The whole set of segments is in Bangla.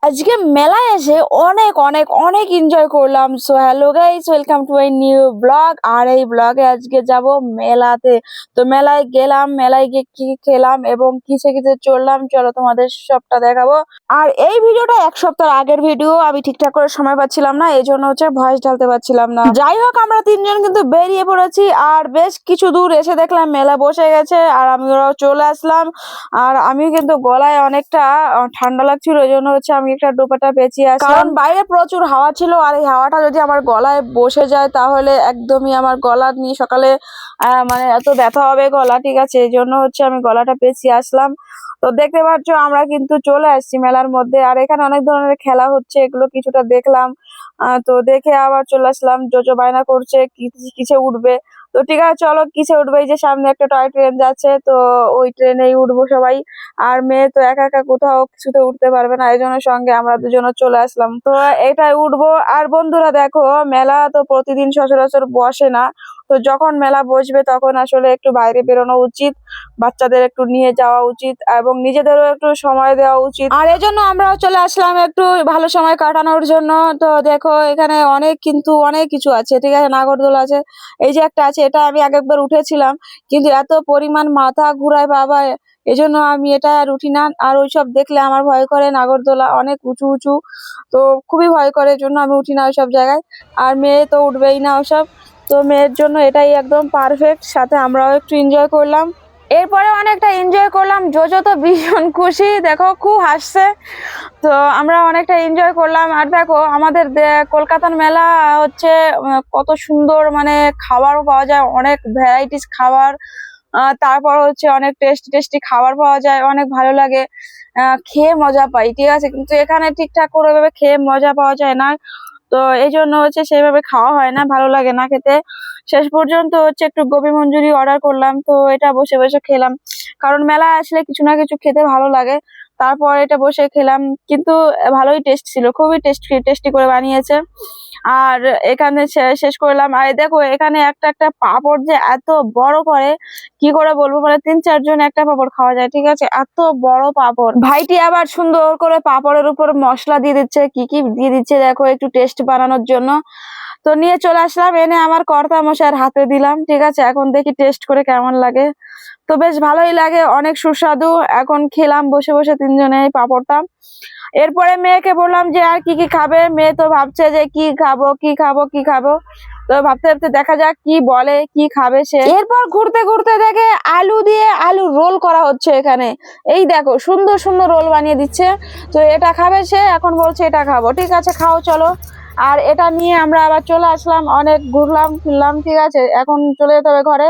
আজকে মেলায় এসে অনেক অনেক অনেক এনজয় করলাম। So hello guys, welcome to my new blog. আর এই ব্লগে আজকে যাব মেলাতে। তো মেলায় গেলাম, মেলায় গিয়ে কি খেলাম এবং কিসে কিসে চললাম, চলো তোমাদের সবটা দেখাবো। আর এই ভিডিওটা এক সপ্তাহ আগের ভিডিও, আমি ঠিকঠাক করে সময় পাচ্ছিলাম না, এই জন্য হচ্ছে ভয়েস ঢালতে পারছিলাম না। যাই হোক, আমরা তিনজন কিন্তু বেরিয়ে পড়েছি। আর বেশ কিছু দূর এসে দেখলাম মেলা বসে গেছে, আর আমরাও চলে আসলাম। আর আমি কিন্তু গলায় অনেকটা ঠান্ডা লাগছিল, ওই জন্য হচ্ছে আমি একটা দুপাটা পেঁচিয়ে আসলাম, কারণ বাইরে প্রচুর হাওয়া ছিল। আর এই হাওয়াটা যদি আমার গলায় বসে যায় তাহলে একদমই আমার গলা নিয়ে সকালে মানে এত ব্যথা হবে গলা, ঠিক আছে, এই জন্য হচ্ছে আমি গলাটা পেঁচিয়ে আসলাম। তো দেখতে পাচ্ছ আমরা কিন্তু চলে আসছি মেলার মধ্যে। আর এখানে অনেক ধরনের খেলা হচ্ছে, এগুলো কিছুটা দেখলাম। তো দেখে আবার চলে আসলাম। জোজো বায়না করছে কিসে উঠবে। তো ঠিক আছে, চলো কিসে উঠবে। এই যে সামনে একটা টয় ট্রেন যাচ্ছে, তো ওই ট্রেনেই উঠবো সবাই। আর মেয়ে তো একা একা কোথাও কিছুতে উঠতে পারবে না, এই জন্য সঙ্গে আমরা দুজনে চলে আসলাম। তো এটাই উঠবো। আর বন্ধুরা দেখো, মেলা তো প্রতিদিন সচরাচর বসে না। তো যখন মেলা বসবে তখন আসলে একটু বাইরে বেরোনো উচিত, বাচ্চাদের একটু নিয়ে যাওয়া উচিত এবং নিজেদেরও একটু সময় দেওয়া উচিত। আর এই জন্য আমরাও চলে আসলাম একটু ভালো সময় কাটানোর জন্য। তো দেখো এখানে অনেক কিছু আছে, ঠিক আছে, নাগরদোলা আছে। এই যে একটা আছে, এটা আমি আগেরবার উঠেছিলাম, কিন্তু এত পরিমাণ মাথা ঘুরায় বাবা, এজন্য আমি এটা আর উঠি না। আর ওইসব দেখলে আমার ভয় করে, নাগরদোলা অনেক উঁচু উঁচু, তো খুবই ভয় করে, এজন্য আমি উঠি না ওইসব জায়গায়। আর মেয়ে তো উঠবেই না ওসব। তো মেয়ের জন্য এটাই একদম পারফেক্ট, সাথে আমরাও একটু এনজয় করলাম। এরপরে অনেকটা এনজয় করলাম। জোজো তো ভীষণ খুশি, দেখো খুব হাসছে। তো আমরা অনেকটা এনজয় করলাম। আর দেখো আমাদের কলকাতার মেলা হচ্ছে কত সুন্দর, মানে খাবারও পাওয়া যায়, অনেক ভ্যারাইটিস খাবার। তারপর হচ্ছে অনেক টেস্টি টেস্টি খাবার পাওয়া যায়, অনেক ভালো লাগে, খেয়ে মজা পাই, ঠিক আছে। কিন্তু এখানে ঠিকঠাক করে ভাবে খেয়ে মজা পাওয়া যায় না। তো এই জন্য হচ্ছে সেভাবে খাওয়া হয় না, ভালো লাগে না খেতে। শেষ পর্যন্ত হচ্ছে একটু গোবি মঞ্চুরি অর্ডার করলাম, তো এটা বসে বসে খেলাম, কারণ মেলায় আসলে কিছু না কিছু খেতে ভালো লাগে। তারপর এটা বসে খেলাম, কিন্তু ভালোই টেস্ট ছিল, খুবই টেস্টি টেস্টি করে বানিয়েছে। আর এখানে শেষ করলাম। আর দেখো এখানে একটা একটা পাঁপড় যে এত বড় করে, কি করে বলবো, মানে 3-4 জন একটা পাঁপড় খাওয়া যায়, ঠিক আছে, এত বড় পাঁপড়। ভাইটি আবার সুন্দর করে পাঁপড়ের উপর মশলা দিয়ে দিচ্ছে, কি কি দিয়ে দিচ্ছে দেখো, একটু টেস্ট বানানোর জন্য। তো নিয়ে চলে আসলাম, এনে আমার কর্তা মশাইয়ের হাতে দিলাম, ঠিক আছে, এখন দেখি টেস্ট করে কেমন লাগে। তো বেশ ভালোই লাগে, অনেক সুস্বাদু। এখন খেলাম বসে বসে তিনজনে এই পাঁপড়টা। এরপরে মেয়েকে বললাম যে আর কি কি খাবে। মেয়ে তো ভাবছে যে কি খাবো কি খাবো কি খাবো, তো ভাবতে ভাবতে দেখা যাক কি বলে, কি খাবে সে। এরপর ঘুরতে ঘুরতে দেখে আলু দিয়ে আলু রোল করা হচ্ছে এখানে। এই দেখো সুন্দর সুন্দর রোল বানিয়ে দিচ্ছে। তো এটা খাবে সে, এখন বলছে এটা খাবো, ঠিক আছে খাও চলো। আর এটা নিয়ে আমরা আবার চলে আসলাম, অনেক ঘুরলাম ফিরলাম, ঠিক আছে, এখন চলে যেতে হবে ঘরে।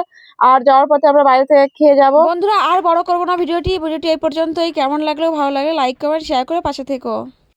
আর যাওয়ার পথে আমরা বাইরে থেকে খেয়ে যাব। বন্ধুরা আর বড় করবো না ভিডিওটি এই পর্যন্তই। কেমন লাগলো, ভালো লাগলে লাইক কমেন্ট শেয়ার করে পাশে থেকো।